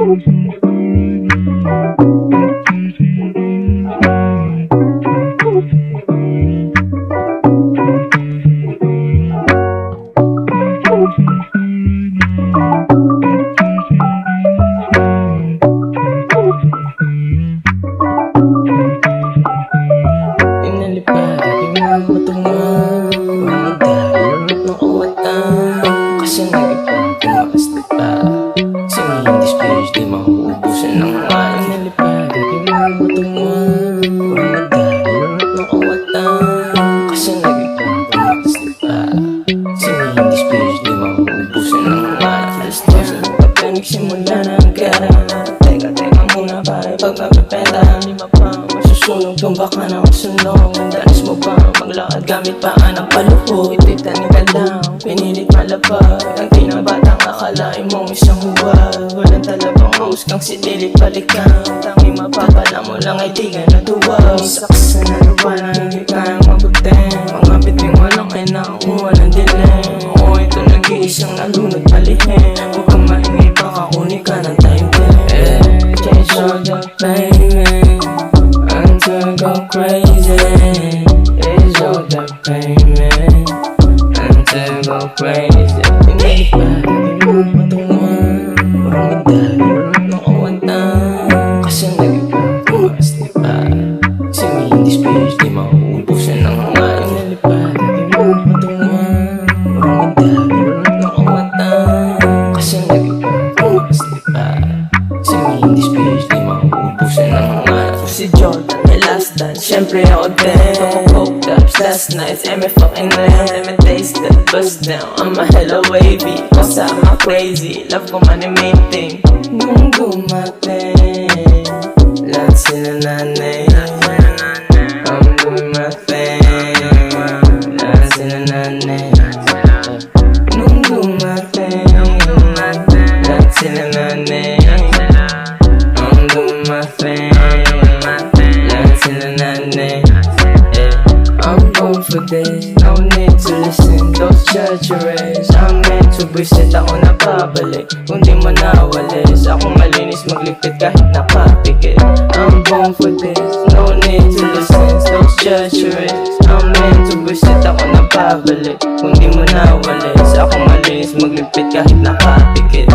Inalipad, di mo matungan. Walang dahil at makawatan. Kasi nag-ipag, tumakas na pa. Singin this page, di mauubusan ng wine. Inalipad, di mo matungan. Walang dahil at makawatan. Kasi nag-ipag, tumakas na pa. Singin this page, di mauubusan ng wine. Alas 12 ng kape, nagsimula na ang gara. Teka muna pare, pag mapipenta, lima pa masusunog, tumba ka na magsunog. Danas mo ba maglakad gamit paan ng paluho? Ito'y taning ka lang, pinilit malapag. Ang tinabatang akalain mong isang huwag. Walang talabang mahusgang silili balikan. Tanging mapapala mo lang ay di ka natuwag. Isaksa na lupa na hindi kayang mabutin. Mga biting walang kinakuha ng dilim. Oo, ito nag-iisang nalunod palihin. Huwag kang maingay, baka kunin ka ng time din. Change all the payment until go crazy. It's all the payment until go crazy. Hindi pa, hindi mo matungan. Walang medalyo at makawatan. Kasi nag-iba, tumakas di pa. Singin this page, di mauubusan ng wine. Nalipad, hindi mo matungan. Walang medalyo at makawatan. Kasi nag-iba, tumakas di pa. Singin this page, di mauubusan ng wine. Si Jordan, may last dance, syempre ako din. Coke cups last night, MF fucking man. Let me taste that buzz down, I'm a hella wavy. Cause I'm a crazy, love ko man yung main thing. Nung dumating, lahat sila nanay. I'm doing my thing, lahat sila nanay. Nung dumating, lahat sila nanay. I'm doing my thing, lahat sila nanay. I'm going for this, no need to listen. Those treacherous, I'm meant to visit. Ako napabalik, kung di mo nawalis. Ako malinis magligpit kahit nakapikit. I'm going for this, no need to listen. Those treacherous, I'm meant to visit. Ako napabalik, kung di mo nawalis. Ako malinis magligpit kahit nakapikit.